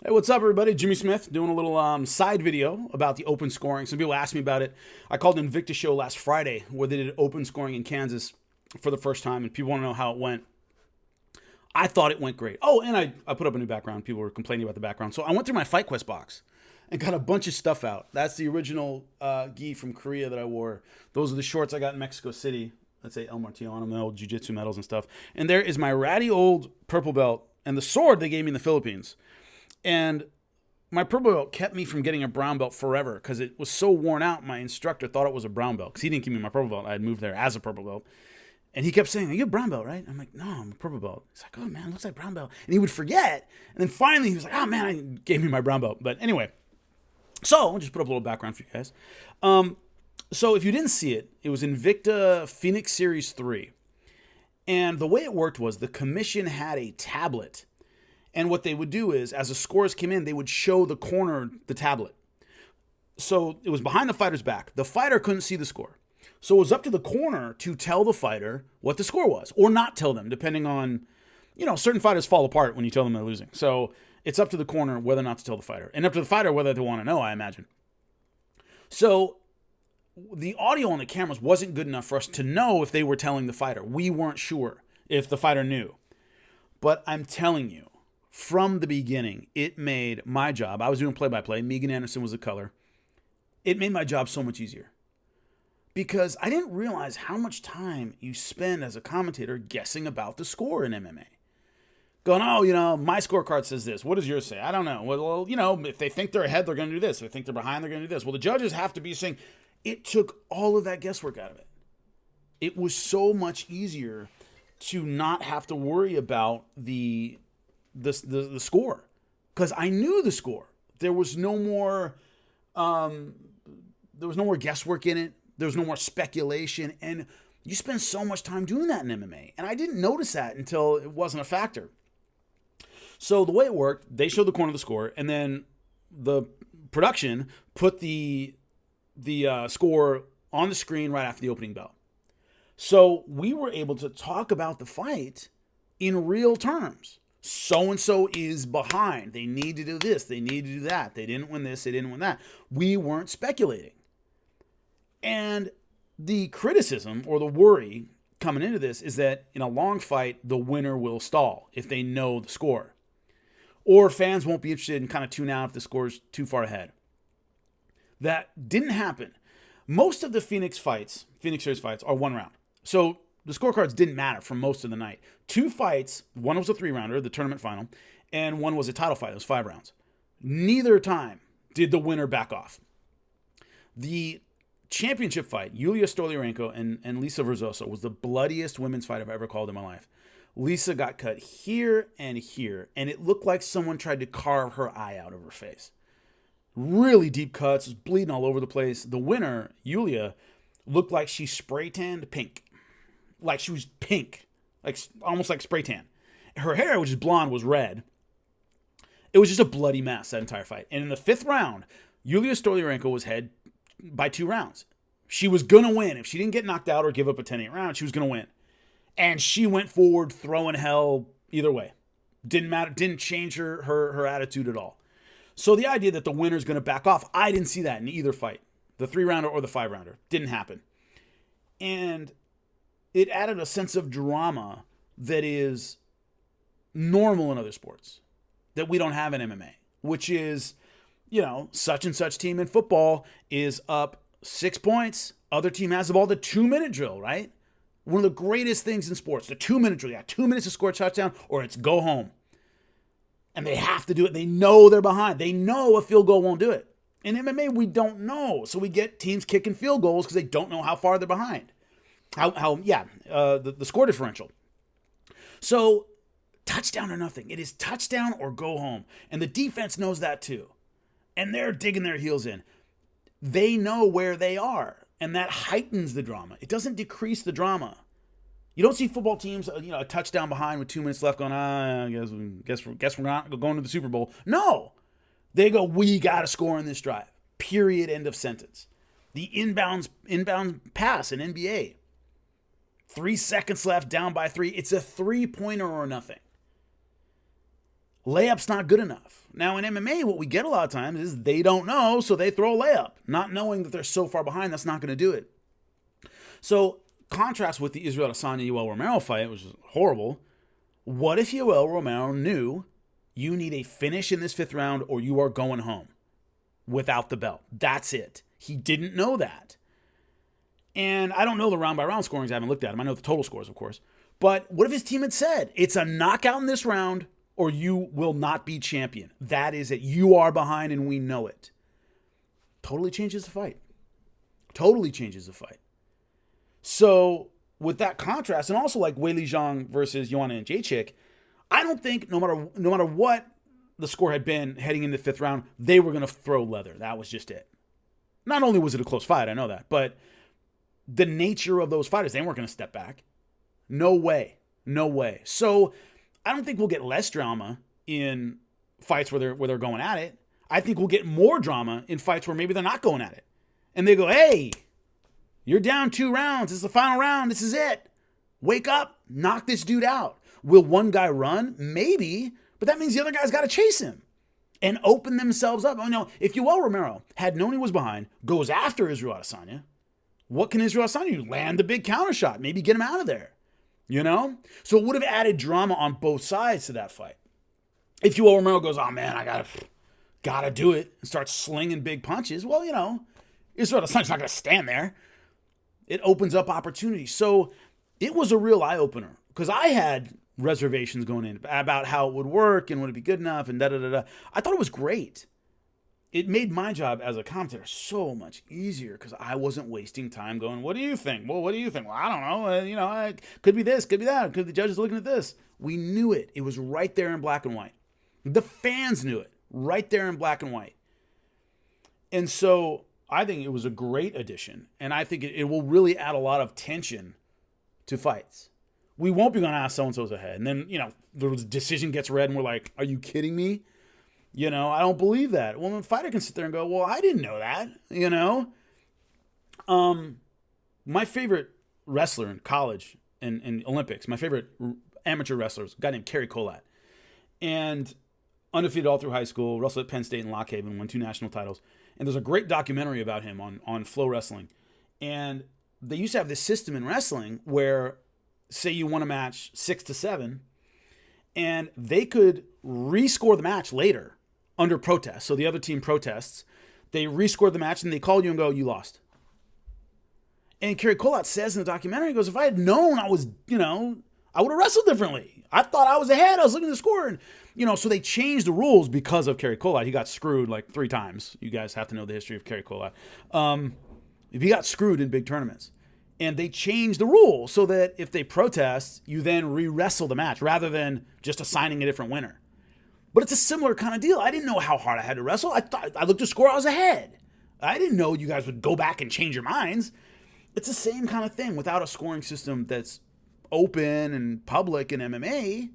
Hey, what's up, everybody? Jimmy Smith doing a little side video about the open scoring. Some people asked me about it. I called an Invicta show last Friday where they did open scoring in Kansas for the first time, and people want to know how it went. I thought it went great. Oh, and I put up a new background. People were complaining about the background. So I went through my Fight Quest box and got a bunch of stuff out. That's the original gi from Korea that I wore. Those are the shorts I got in Mexico City. Let's say El Martillo on them, the old jiu-jitsu medals and stuff. And there is my ratty old purple belt and the sword they gave me in the Philippines. And my purple belt kept me from getting a brown belt forever because it was so worn out. My instructor thought it was a brown belt because he didn't give me my purple belt. I had moved there as a purple belt. And he kept saying, "Are you a brown belt, right?" I'm like, "No, I'm a purple belt." He's like, "Oh, man, it looks like brown belt." And he would forget. And then finally he was like, "Oh, man, I gave me my brown belt." But anyway, so I'll just put up a little background for you guys. So if you didn't see it, it was Invicta Phoenix Series 3. And the way it worked was the commission had a tablet. And what they would do is, as the scores came in, they would show the corner the tablet. So it was behind the fighter's back. The fighter couldn't see the score. So it was up to the corner to tell the fighter what the score was, or not tell them, depending on, certain fighters fall apart when you tell them they're losing. So it's up to the corner whether or not to tell the fighter, and up to the fighter whether they want to know, I imagine. So the audio on the cameras wasn't good enough for us to know if they were telling the fighter. We weren't sure if the fighter knew. But I'm telling you, from the beginning, it made my job. I was doing play-by-play. Megan Anderson was the color. It made my job so much easier. Because I didn't realize how much time you spend as a commentator guessing about the score in MMA. Going, oh, my scorecard says this. What does yours say? I don't know. Well, if they think they're ahead, they're going to do this. If they think they're behind, they're going to do this. Well, the judges have to be saying, it took all of that guesswork out of it. It was so much easier to not have to worry about the score, because I knew the score. There was no more guesswork in it. There was no more speculation, and you spend so much time doing that in MMA, and I didn't notice that until it wasn't a factor. So the way it worked, they showed the corner of the score, and then the production put the score on the screen right after the opening bell. So we were able to talk about the fight in real terms. So-and-so is behind. They need to do this. They need to do that. They didn't win this. They didn't win that. We weren't speculating. And the criticism or the worry coming into this is that in a long fight, the winner will stall if they know the score. Or fans won't be interested and kind of tune out if the score's too far ahead. That didn't happen. Most of the Phoenix Series fights, are one round. So the scorecards didn't matter for most of the night. Two fights, one was a 3-rounder, the tournament final, and one was a title fight. It was 5 rounds. Neither time did the winner back off. The championship fight, Yulia Stoliarenko and Lisa Verzosa, was the bloodiest women's fight I've ever called in my life. Lisa got cut here, and it looked like someone tried to carve her eye out of her face. Really deep cuts, was bleeding all over the place. The winner, Yulia, looked like she spray tanned pink. Like she was pink, like almost like spray tan. Her hair, which is blonde, was red. It was just a bloody mess, that entire fight. And in the 5th round, Yulia Stoliarenko was ahead by 2 rounds. She was going to win. If she didn't get knocked out or give up a 10-8 round, she was going to win. And she went forward, throwing hell either way. Didn't matter. Didn't change her attitude at all. So the idea that the winner's going to back off, I didn't see that in either fight. The 3-rounder or the 5-rounder. Didn't happen. And it added a sense of drama that is normal in other sports that we don't have in MMA, which is, such and such team in football is up 6 points. Other team has the ball, the 2-minute drill, right? One of the greatest things in sports, the 2-minute drill. You got 2 minutes to score a touchdown or it's go home. And they have to do it. They know they're behind. They know a field goal won't do it. In MMA, we don't know. So we get teams kicking field goals because they don't know how far they're behind. The score differential. So touchdown or nothing. It is touchdown or go home. And the defense knows that too. And they're digging their heels in. They know where they are. And that heightens the drama. It doesn't decrease the drama. You don't see football teams, a touchdown behind with 2 minutes left going, I guess we're not going to the Super Bowl. No. They go, we got to score in this drive. Period. End of sentence. The inbound pass in NBA. 3 seconds left, down by 3. It's a 3-pointer or nothing. Layup's not good enough. Now, in MMA, what we get a lot of times is they don't know, so they throw a layup, not knowing that they're so far behind, that's not going to do it. So, contrast with the Israel Adesanya-Yoel Romero fight, which was horrible. What if Yoel Romero knew you need a finish in this 5th round or you are going home without the belt? That's it. He didn't know that. And I don't know the round-by-round scorings. I haven't looked at them. I know the total scores, of course. But what if his team had said, it's a knockout in this round or you will not be champion? That is it. You are behind and we know it. Totally changes the fight. Totally changes the fight. So with that contrast, and also like Weili Zhang versus Joanna Jędrzejczyk, I don't think no matter what the score had been heading into the 5th round, they were going to throw leather. That was just it. Not only was it a close fight, I know that, but the nature of those fighters, they weren't going to step back. No way. No way. So I don't think we'll get less drama in fights where they're going at it. I think we'll get more drama in fights where maybe they're not going at it. And they go, hey, you're down 2 rounds. This is the final round. This is it. Wake up. Knock this dude out. Will one guy run? Maybe. But that means the other guy's got to chase him and open themselves up. Oh, no. If Yoel Romero had known he was behind, goes after Israel Adesanya, what can Israel Adesanya do? Land the big counter shot. Maybe get him out of there. You know? So it would have added drama on both sides to that fight. If Yoel Romero goes, oh, man, I gotta do it, and starts slinging big punches, well, you know, Israel Adesanya's not going to stand there. It opens up opportunities. So it was a real eye-opener because I had reservations going in about how it would work and would it be good enough and da-da-da-da. I thought it was great. It made my job as a commentator so much easier because I wasn't wasting time going, what do you think? Well, what do you think? Well, I don't know. Could be this, could be that. Could the judges looking at this? We knew it. It was right there in black and white. The fans knew it right there in black and white. And so I think it was a great addition. And I think it will really add a lot of tension to fights. We won't be going to ask so-and-so's ahead. And then, the decision gets read and we're like, are you kidding me? I don't believe that. Well, the fighter can sit there and go, well, I didn't know that, My favorite wrestler in college and Olympics, my favorite amateur wrestler was a guy named Cary Cole. And undefeated all through high school, wrestled at Penn State and Lock Haven, won 2 national titles. And there's a great documentary about him on Flow Wrestling. And they used to have this system in wrestling where, say you won a match 6-7, and they could rescore the match later under protest. So the other team protests. They rescored the match and they call you and go, you lost. And Cary Cole says in the documentary, he goes, if I had known I was, I would have wrestled differently. I thought I was ahead. I was looking at the score. And, so they changed the rules because of Cary Cole. He got screwed like 3 times. You guys have to know the history of Cary Cole. He got screwed in big tournaments. And they changed the rule so that if they protest, you then re-wrestle the match rather than just assigning a different winner. But it's a similar kind of deal. I didn't know how hard I had to wrestle. I looked at the score, I was ahead. I didn't know you guys would go back and change your minds. It's the same kind of thing without a scoring system that's open and public in MMA.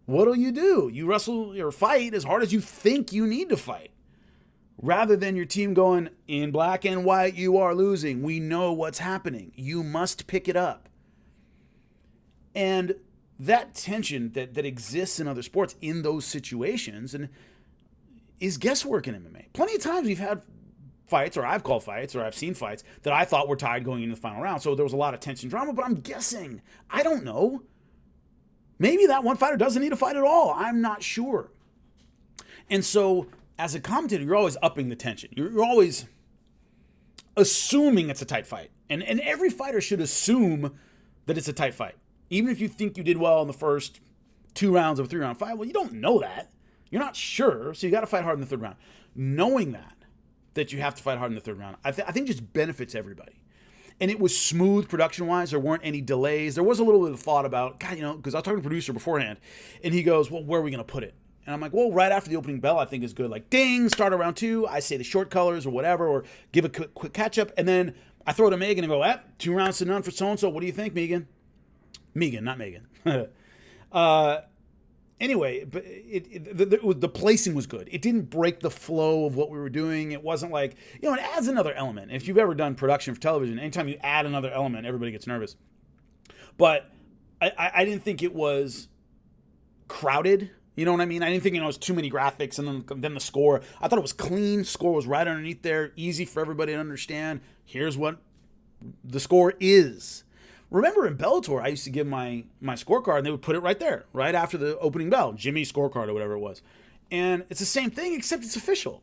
What'll you do? You wrestle or fight as hard as you think you need to fight. Rather than your team going, in black and white, you are losing. We know what's happening. You must pick it up. And that tension that exists in other sports in those situations and is guesswork in MMA. Plenty of times we've had fights, or I've called fights, or I've seen fights that I thought were tied going into the final round. So there was a lot of tension drama, but I'm guessing. I don't know. Maybe that one fighter doesn't need to fight at all. I'm not sure. And so as a commentator, you're always upping the tension. You're always assuming it's a tight fight. And every fighter should assume that it's a tight fight. Even if you think you did well in the first 2 rounds of a 3-round fight, well, you don't know that. You're not sure, so you got to fight hard in the 3rd round. Knowing that you have to fight hard in the 3rd round, I think just benefits everybody. And it was smooth production-wise. There weren't any delays. There was a little bit of thought about, God, because I was talking to the producer beforehand, and he goes, well, where are we going to put it? And I'm like, well, right after the opening bell, I think is good. Like, ding, start around 2. I say the short colors or whatever, or give a quick catch-up. And then I throw it to Megan and go, 2 rounds to none for so-and-so. What do you think, Megan? Megan, not Megan. Anyway, but the placing was good. It didn't break the flow of what we were doing. It wasn't like, it adds another element. If you've ever done production for television, anytime you add another element, everybody gets nervous. But I didn't think it was crowded. You know what I mean? I didn't think, it was too many graphics and then the score. I thought it was clean. Score was right underneath there, easy for everybody to understand. Here's what the score is. Remember in Bellator, I used to give my scorecard and they would put it right there, right after the opening bell, Jimmy's scorecard or whatever it was. And it's the same thing except it's official.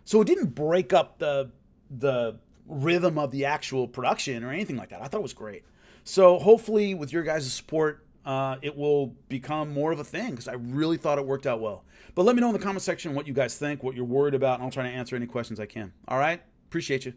So it didn't break up the rhythm of the actual production or anything like that. I thought it was great. So hopefully with your guys' support, it will become more of a thing because I really thought it worked out well. But let me know in the comment section what you guys think, what you're worried about, and I'll try to answer any questions I can. All right? Appreciate you.